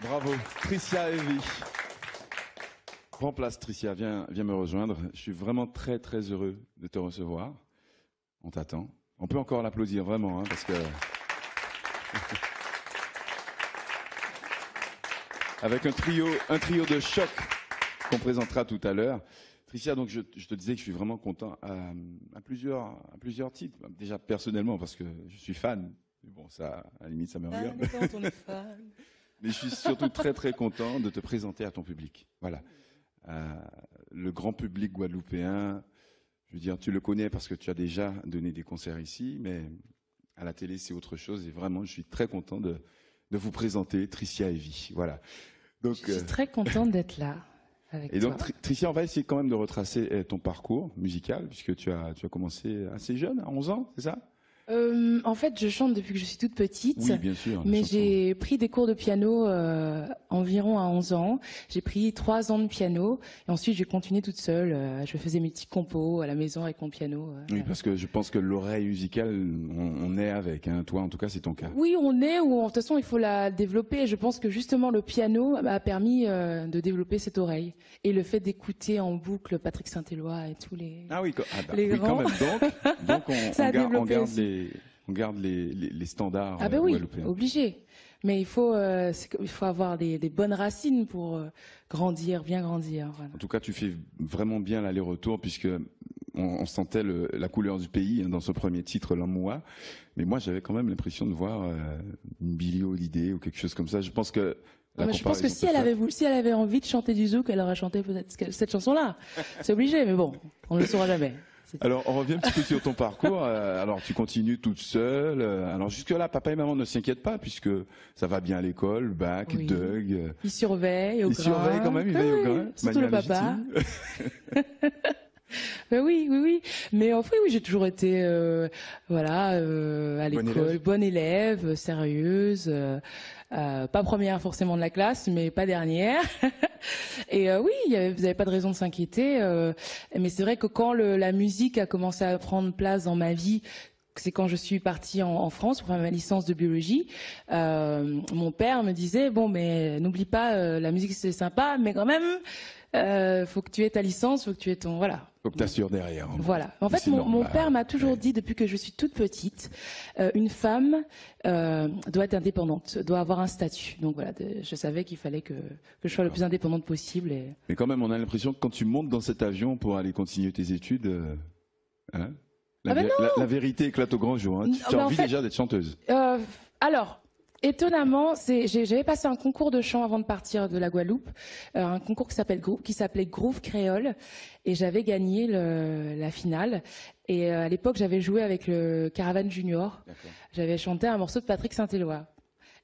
Bravo, Tricia Heavy. Prends place, Tricia, viens me rejoindre. Je suis vraiment très très heureux de te recevoir. On t'attend. On peut encore l'applaudir vraiment, hein, parce que avec un trio de choc qu'on présentera tout à l'heure. Tricia, donc je te disais que je suis vraiment content à plusieurs titres. Déjà personnellement parce que je suis fan. Mais bon, ça, à la limite, ça me regarde. Quand on est fan. Mais je suis surtout très très content de te présenter à ton public. Voilà. Le grand public guadeloupéen, je veux dire, tu le connais parce que tu as déjà donné des concerts ici, mais à la télé c'est autre chose et vraiment je suis très content de vous présenter Tricia Heavy. Voilà. Donc, je suis très contente d'être là avec toi. Et donc Tricia, on va essayer quand même de retracer ton parcours musical puisque tu as commencé assez jeune, à 11 ans, c'est ça? En fait, je chante depuis que je suis toute petite. Oui, bien sûr. Mais j'ai pris des cours de piano environ à 11 ans. J'ai pris 3 ans de piano. Et ensuite, j'ai continué toute seule. Je faisais mes petits compos à la maison avec mon piano. Oui, parce que je pense que l'oreille musicale, on est avec. Hein. Toi, en tout cas, c'est ton cas. Oui, on est. Ou de toute façon, il faut la développer. Et je pense que justement, le piano m'a permis de développer cette oreille. Et le fait d'écouter en boucle Patrick Saint-Éloi et tous les les oui, grands. quand même. Donc on garde les standards oui, guadeloupéens. obligé. Mais il faut avoir des bonnes racines pour grandir, bien grandir. Voilà. En tout cas, tu fais vraiment bien l'aller-retour puisque on sentait la couleur du pays dans ce premier titre, L'Amoua. Mais moi, j'avais quand même l'impression de voir une Billie Holiday ou quelque chose comme ça. Je pense que je pense que si elle avait envie de chanter du zouk, elle aurait chanté peut-être cette chanson-là. C'est obligé, mais bon, on ne le saura jamais. Alors, on revient un petit peu sur ton parcours. Alors, tu continues toute seule. Alors, jusque-là, papa et maman ne s'inquiètent pas puisque ça va bien à l'école, bac, oui. Doug. Ils surveillent au grain. Ils surveillent quand même, ils veillent au grain. Surtout le papa. Ben oui. Mais enfin, oui, j'ai toujours été, à l'école, bonne élève, sérieuse. Pas première forcément de la classe, mais pas dernière. Et oui, vous n'avez pas de raison de s'inquiéter. Mais c'est vrai que quand la musique a commencé à prendre place dans ma vie, c'est quand je suis partie en France pour faire ma licence de biologie. Mon père me disait bon, mais n'oublie pas, la musique c'est sympa, mais quand même, faut que tu aies ta licence, faut que tu aies ton Faut que tu assures derrière. Voilà. En fait, mon père m'a toujours dit depuis que je suis toute petite, une femme doit être indépendante, doit avoir un statut. Donc voilà, je savais qu'il fallait que je sois le plus indépendante possible. Mais quand même, on a l'impression que quand tu montes dans cet avion pour aller continuer tes études, la vérité éclate au grand jour. Hein. Tu as envie déjà d'être chanteuse. Alors. Étonnamment, j'avais passé un concours de chant avant de partir de la Guadeloupe, un concours qui s'appelait Groove Créole, et j'avais gagné la finale. Et à l'époque, j'avais joué avec le Caravane Junior. J'avais chanté un morceau de Patrick Saint-Éloi.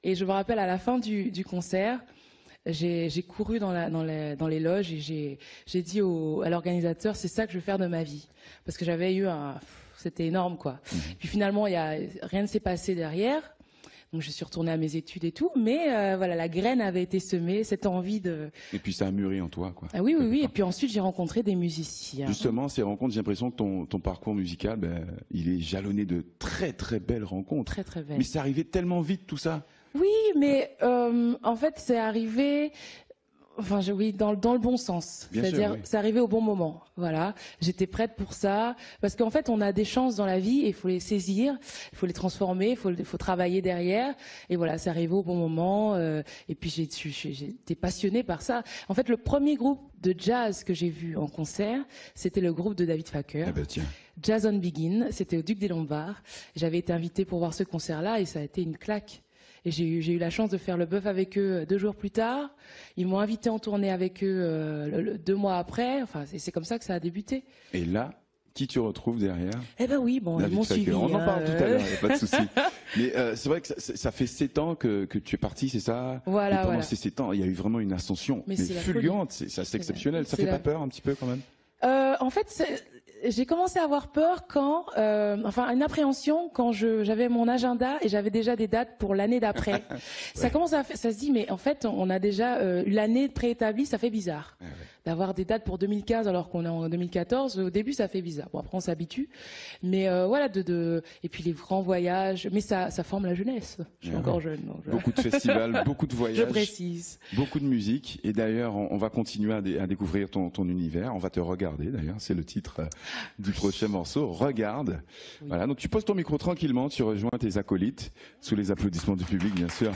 Et je me rappelle à la fin du concert, j'ai couru dans les loges et j'ai dit à l'organisateur, c'est ça que je veux faire de ma vie, parce que j'avais eu c'était énorme quoi. Puis finalement, rien ne s'est passé derrière. Donc je suis retournée à mes études et tout, mais la graine avait été semée, cette envie de... Et puis ça a mûri en toi, quoi. Ah oui. Et puis ensuite j'ai rencontré des musiciens. Justement, ces rencontres, j'ai l'impression que ton parcours musical, il est jalonné de très très belles rencontres. Très très belles. Mais c'est arrivé tellement vite tout ça. Oui, mais en fait c'est arrivé... dans le bon sens. C'est-à-dire, c'est arrivé au bon moment. Voilà. J'étais prête pour ça. Parce qu'en fait, on a des chances dans la vie et il faut les saisir, il faut les transformer, il faut travailler derrière. Et voilà, c'est arrivé au bon moment. Et puis, j'étais passionnée par ça. En fait, le premier groupe de jazz que j'ai vu en concert, c'était le groupe de David Facker. Ah ben tiens. Jazz on Begin. C'était au Duc des Lombards. J'avais été invitée pour voir ce concert-là et ça a été une claque. Et j'ai eu la chance de faire le bœuf avec eux 2 jours plus tard. Ils m'ont invité en tournée avec eux 2 mois après. Enfin, c'est comme ça que ça a débuté. Et là, qui tu retrouves derrière? Eh ben oui, bon, ils m'ont suivi. On en parle tout à l'heure, il n'y a pas de souci. Mais c'est vrai que ça fait 7 ans que tu es parti, c'est ça? Voilà. Et pendant ces 7 ans, il y a eu vraiment une ascension, mais fulgurante. C'est assez exceptionnel. Ça fait pas peur un petit peu quand même? En fait, j'ai commencé à avoir peur quand, enfin une appréhension quand j'avais mon agenda et j'avais déjà des dates pour l'année d'après. Ouais. Ça se dit mais en fait on a déjà l'année préétablie, ça fait bizarre. Ouais. D'avoir des dates pour 2015 alors qu'on est en 2014, au début ça fait bizarre. Bon après on s'habitue, mais voilà et puis les grands voyages, mais ça forme la jeunesse. Je suis encore jeune. Donc Beaucoup de festivals, beaucoup de voyages. Je précise. Beaucoup de musique et d'ailleurs on va continuer à découvrir ton univers. On va te regarder d'ailleurs, c'est le titre du prochain morceau. Regarde. Oui. Voilà, donc tu poses ton micro tranquillement, tu rejoins tes acolytes sous les applaudissements du public bien sûr.